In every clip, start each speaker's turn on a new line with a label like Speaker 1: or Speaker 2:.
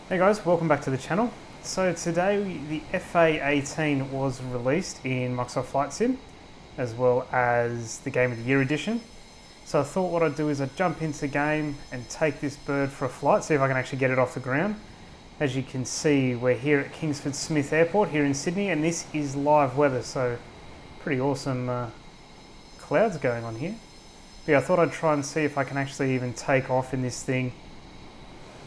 Speaker 1: Hey guys, welcome back to the channel. So today the FA18 was released in Microsoft Flight Sim, as well as the Game of the Year edition. So I thought what I'd do is I'd jump into the game and take this bird for a flight, see if I can actually get it off the ground. As you can see, we're here at Kingsford Smith Airport here in Sydney, and this is live weather, so pretty awesome clouds going on here. But yeah, I thought I'd try and see if I can actually even take off in this thing,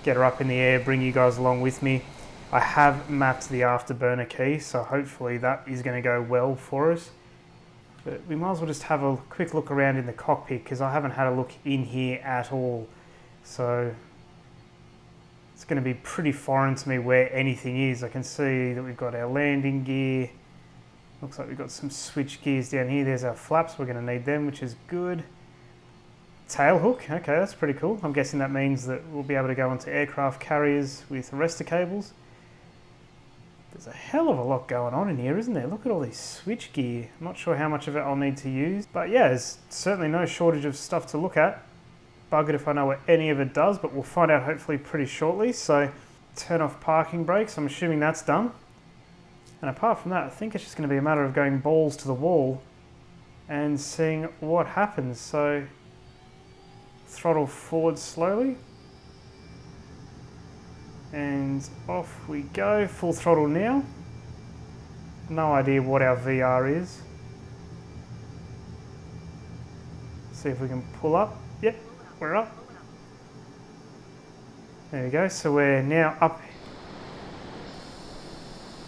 Speaker 1: get her up in the air, bring you guys along with me. I have mapped the afterburner key, so hopefully that is going to go well for us. But we might as well just have a quick look around in the cockpit, because I haven't had a look in here at all. So it's going to be pretty foreign to me where anything is. I can see that we've got our landing gear. Looks like we've got some switch gears down here. There's our flaps. We're going to need them, which is good. Tail hook, okay, that's pretty cool. I'm guessing that means that we'll be able to go onto aircraft carriers with arrestor cables. There's a hell of a lot going on in here, isn't there? Look at all these switch gear. I'm not sure how much of it I'll need to use, but yeah, there's certainly no shortage of stuff to look at. Bug it if I know what any of it does, but we'll find out hopefully pretty shortly. So turn off parking brakes, I'm assuming that's done. And apart from that, I think it's just going to be a matter of going balls to the wall and seeing what happens. So throttle forward slowly, and off we go. Full throttle now. No idea what our VR is. See if we can pull up. Yep, we're up. There we go. So we're now up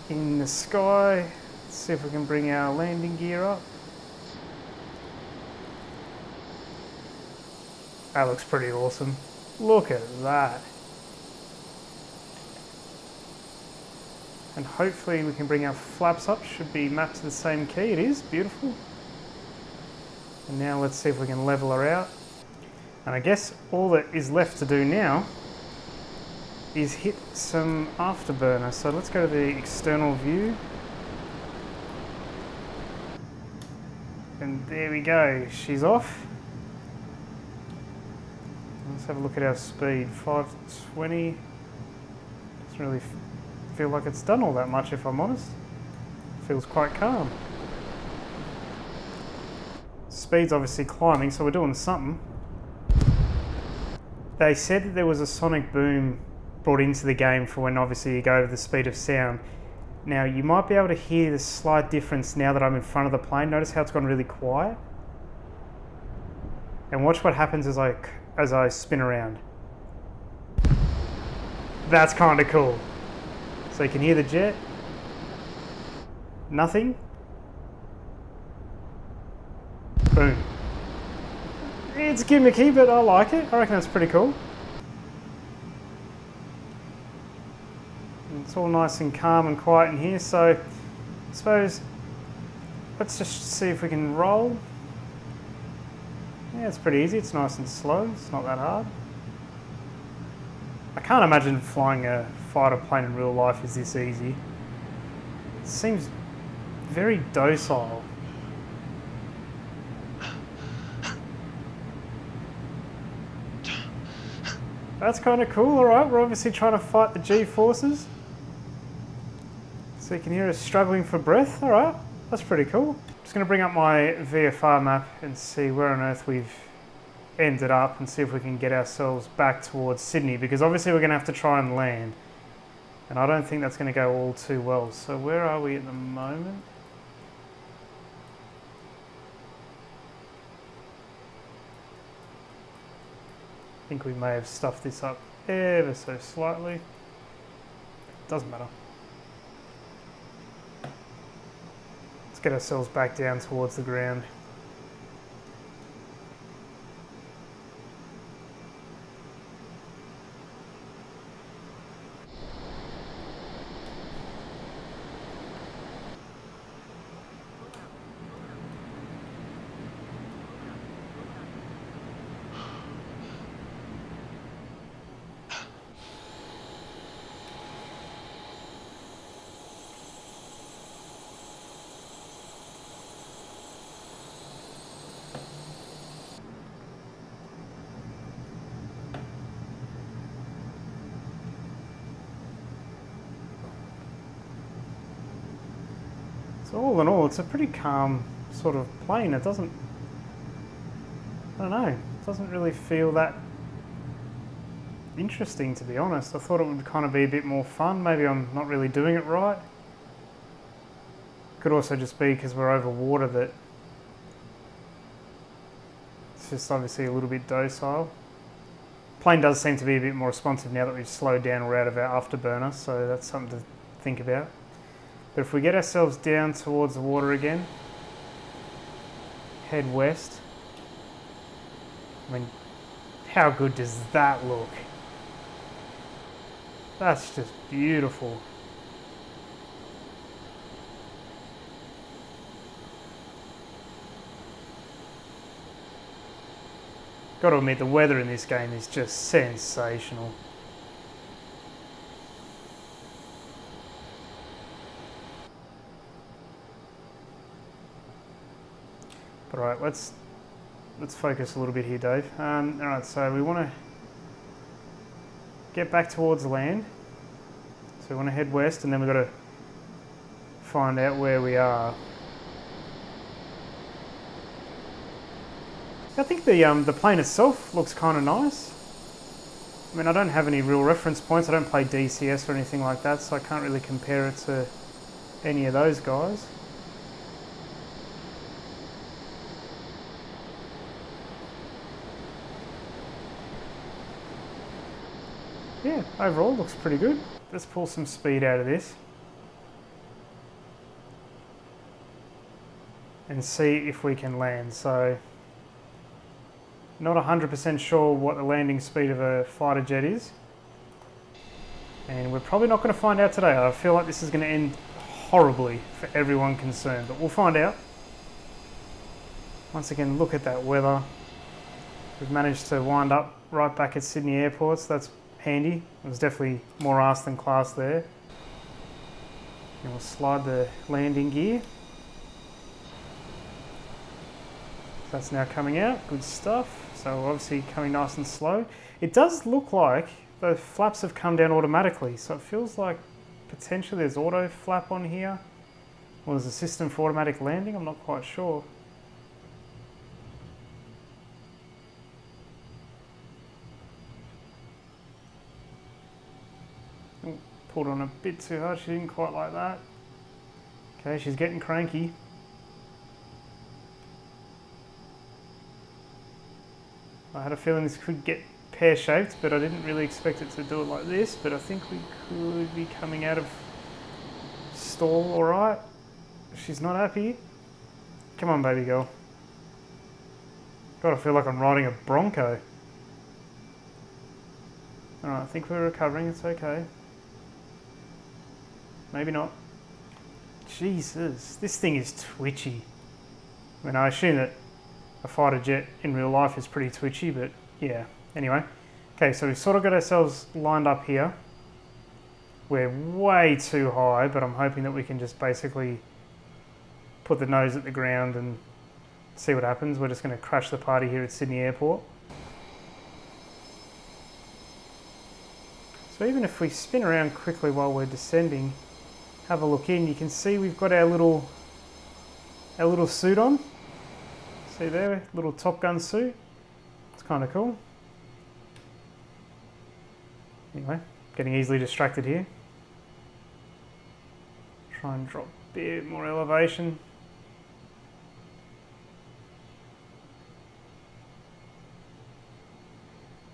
Speaker 1: in the sky. Let's see if we can bring our landing gear up. That looks pretty awesome. Look at that. And hopefully we can bring our flaps up. Should be mapped to the same key. It is. Beautiful. And now let's see if we can level her out. And I guess all that is left to do now is hit some afterburner. So let's go to the external view. And there we go. She's off. Let's have a look at our speed. 520. Doesn't really feel like it's done all that much, if I'm honest. Feels quite calm. Speed's obviously climbing, so we're doing something. They said that there was a sonic boom brought into the game for when obviously you go over the speed of sound. Now you might be able to hear the slight difference now that I'm in front of the plane. Notice how it's gone really quiet. And watch what happens as I spin around. That's kind of cool. So you can hear the jet. Nothing. Boom. It's gimmicky, but I like it. I reckon that's pretty cool. And it's all nice and calm and quiet in here, so I suppose let's just see if we can roll. Yeah, it's pretty easy. It's nice and slow. It's not that hard. I can't imagine flying a fighter plane in real life is this easy. It seems very docile. That's kind of cool. Alright, we're obviously trying to fight the G-forces. So you can hear us struggling for breath. Alright, that's pretty cool. Just going to bring up my VFR map and see where on earth we've ended up and see if we can get ourselves back towards Sydney, because obviously we're going to have to try and land. And I don't think that's going to go all too well. So where are we at the moment? I think we may have stuffed this up ever so slightly. Doesn't matter. Let's get ourselves back down towards the ground. So all in all, it's a pretty calm sort of plane. It doesn't, I don't know, it doesn't really feel that interesting, to be honest. I thought it would kind of be a bit more fun. Maybe I'm not really doing it right. Could also just be because we're over water that it's just obviously a little bit docile. Plane does seem to be a bit more responsive now that we've slowed down or out of our afterburner, so that's something to think about. But if we get ourselves down towards the water again, head west, I mean, how good does that look? That's just beautiful. Got to admit, the weather in this game is just sensational. But alright, let's focus a little bit here, Dave. Alright, so we want to get back towards land. So we want to head west, and then we've got to find out where we are. I think the plane itself looks kind of nice. I mean, I don't have any real reference points. I don't play DCS or anything like that, so I can't really compare it to any of those guys. Yeah, overall looks pretty good. Let's pull some speed out of this and see if we can land. So, not 100% sure what the landing speed of a fighter jet is, and we're probably not going to find out today. I feel like this is going to end horribly for everyone concerned, but we'll find out. Once again, look at that weather. We've managed to wind up right back at Sydney Airport, so that's handy. It was definitely more arse than class there. And we'll slide the landing gear. That's now coming out, good stuff. So obviously coming nice and slow. It does look like the flaps have come down automatically, so it feels like potentially there's auto flap on here, or there's a system for automatic landing, I'm not quite sure. Oh, pulled on a bit too hard, she didn't quite like that. Okay, she's getting cranky. I had a feeling this could get pear-shaped, but I didn't really expect it to do it like this, but I think we could be coming out of stall all right. She's not happy. Come on, baby girl. God, I feel like I'm riding a Bronco. All right, I think we're recovering, it's okay. Maybe not. Jesus, this thing is twitchy. I mean, I assume that a fighter jet in real life is pretty twitchy, but yeah. Anyway, okay, so we've sort of got ourselves lined up here. We're way too high, but I'm hoping that we can just basically put the nose at the ground and see what happens. We're just going to crash the party here at Sydney Airport. So even if we spin around quickly while we're descending, have a look in, you can see we've got our little suit on. See there, little Top Gun suit. It's kind of cool. Anyway, getting easily distracted here. Try and drop a bit more elevation.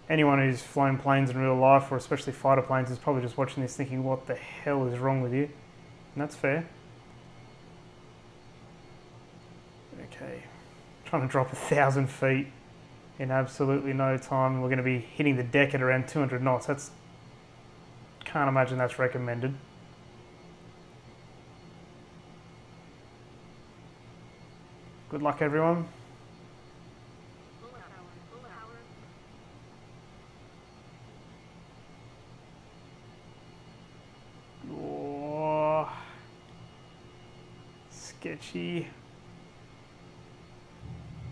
Speaker 1: Anyone who's flown planes in real life, or especially fighter planes, is probably just watching this thinking, what the hell is wrong with you? And that's fair. Okay. Trying to drop 1,000 feet in absolutely no time. We're going to be hitting the deck at around 200 knots. Can't imagine that's recommended. Good luck, everyone. Oh, sketchy.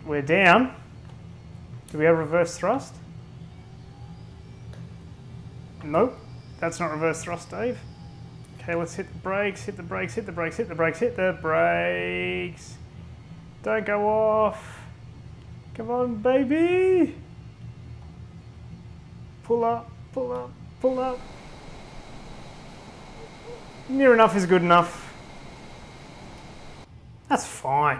Speaker 1: We're down. Do we have reverse thrust? Nope, that's not reverse thrust, Dave. Okay, let's hit the brakes, hit the brakes, hit the brakes, hit the brakes, hit the brakes. Don't go off. Come on, baby. Pull up, pull up, pull up. Near enough is good enough. That's fine.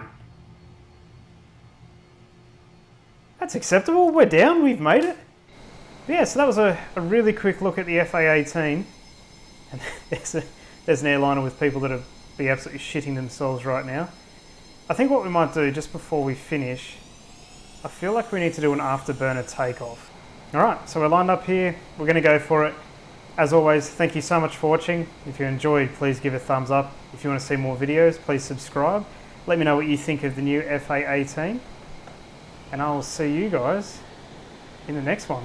Speaker 1: That's acceptable. We're down. We've made it. Yeah, so that was a really quick look at the FA-18. And there's an airliner with people that are be absolutely shitting themselves right now. I think what we might do just before we finish, I feel like we need to do an afterburner takeoff. Alright, so we're lined up here. We're going to go for it. As always, thank you so much for watching. If you enjoyed, please give a thumbs up. If you want to see more videos, please subscribe. Let me know what you think of the new FA-18. And I'll see you guys in the next one.